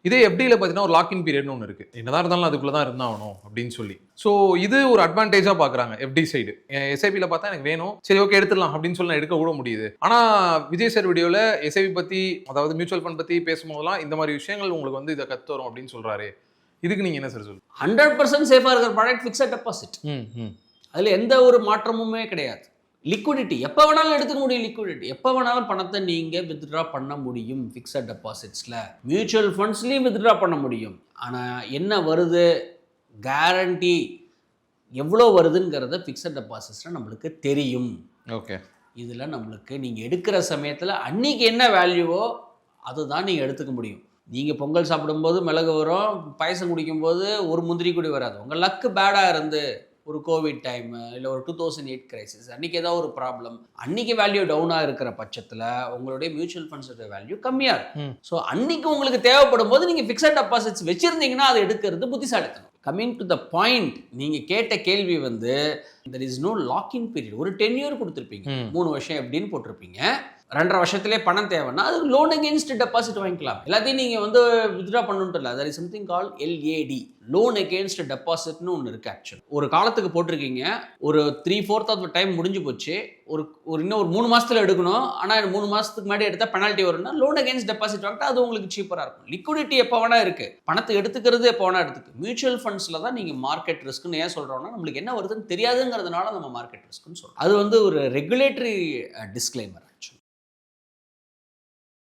இதே எஃப்டியில் பார்த்தீங்கன்னா ஒரு லாக்இன் பீரியட்னு ஒன்று இருக்குது. என்னதான் இருந்தாலும் அதுக்குள்ளே தான் இருந்தாகணும் அப்படின்னு சொல்லி. ஸோ இது ஒரு அட்வான்டேஜாக பார்க்குறாங்க எஃப்டி சைடு. எஸ்ஐபியில் பார்த்தா எனக்கு வேணும், சரி ஓகே எடுத்துடலாம் அப்படின்னு சொல்லி நான் எடுக்க கூட முடியுது. ஆனால் விஜய் சார் வீடியோவில் எஸ்ஐபி பற்றி, அதாவது மியூச்சுவல் ஃபண்ட் பற்றி பேசும்போதெல்லாம் இந்த மாதிரி விஷயங்கள் உங்களுக்கு வந்து இதை கற்று வரும் அப்படின்னு சொல்கிறாரு. இதுக்கு நீங்கள் என்ன சார் சொல்லுங்கள்? 100% சேஃபாக இருக்கிற ப்ராடக்ட் ஃபிக்ஸட் டெபாசிட். அதில் எந்த ஒரு மாற்றமுமே கிடையாது. லிக்விடிட்டி எப்போ வேணாலும் எடுத்துக்க முடியும். லிக்விடிட்டி எப்போ வேணாலும் பணத்தை நீங்கள் வித்ட்ரா பண்ண முடியும். ஃபிக்ஸட் டெபாசிட்ஸில் மியூச்சுவல் ஃபண்ட்ஸ்லேயும் வித்ட்ரா பண்ண முடியும். ஆனால் என்ன வருது, கேரண்டி எவ்வளோ வருதுங்கிறத ஃபிக்ஸட் டெபாசிட்ஸில் நம்மளுக்கு தெரியும். ஓகே, இதில் நம்மளுக்கு நீங்கள் எடுக்கிற சமயத்தில் அன்றைக்கி என்ன வேல்யூவோ அதுதான் நீங்கள் எடுத்துக்க முடியும். நீங்கள் பொங்கல் சாப்பிடும்போது மிளகு வரும், பாயசம் குடிக்கும்போது ஒரு முந்திரி கூடி வராது. உங்கள் லக்கு பேடாக இருந்து ஒரு கோவிட் டைமு இல்லை ஒரு 2008 கிரைசிஸ் அன்றைக்கி ஏதாவது ஒரு ப்ராப்ளம், அன்றைக்கி வேல்யூ டவுனாக இருக்கிற பட்சத்தில் உங்களுடைய மியூச்சுவல் ஃபண்ட்ஸோட வேல்யூ கம்மியாக இருக்கும். ஸோ அன்றைக்கி உங்களுக்கு தேவைப்படும் போது நீங்கள் ஃபிக்ஸட் டெபாசிட்ஸ் வச்சுருந்தீங்கன்னா அதை எடுக்கிறது புத்திசாலித்தனம். கம்மிங் டு த பாயிண்ட், நீங்கள் கேட்ட கேள்வி வந்து there is no lock in period. ஒரு 10 இயர் கொடுத்துருப்பீங்க, 3 வருஷம் எப்படின்னு போட்டிருப்பீங்க. 2.5 வருஷத்துலேயே பணம் தேவைன்னா அது லோன் அகேன்ஸ்ட் டெபாசிட் வாங்கிக்கலாம். எல்லாத்தையும் நீங்கள் வந்து வித்ட்ரா பண்ணணுன்ட்டு இல்லை. That is something call LAD, loan against டெபாசிட்னு ஒன்று இருக்குது. ஆக்சுவல் ஒரு காலத்துக்கு போட்டிருக்கீங்க, ஒரு 3/4 ஆஃப் டைம் முடிஞ்சு போச்சு, இன்னும் ஒரு 3 மாதத்தில் எடுக்கணும், ஆனால் 3 மாதத்துக்கு முன்னாடி எடுத்தால் பெனால்ட்டி வரும்னா லோன் அகேன்ஸ்ட் டெபாசிட் வாங்கிட்டா அது உங்களுக்கு சீப்பராக இருக்கும். லிக்விடிட்டி எப்போ வேணா இருக்குது, பணத்தை எடுத்துக்கிறது எப்போ வேணா எடுத்துக்கு. மியூச்சுவல் ஃபண்ட்ஸில் தான் நீங்கள் மார்க்கெட் ரிஸ்க்குன்னு ஏன் சொல்கிறோம்னா நம்மளுக்கு என்ன வருதுன்னு தெரியாதுங்கிறதுனால நம்ம மார்க்கெட் ரிஸ்க்குன்னு சொல்கிறோம். அது வந்து ஒரு ரெகுலேட்டரி டிஸ்க்ளைமர்.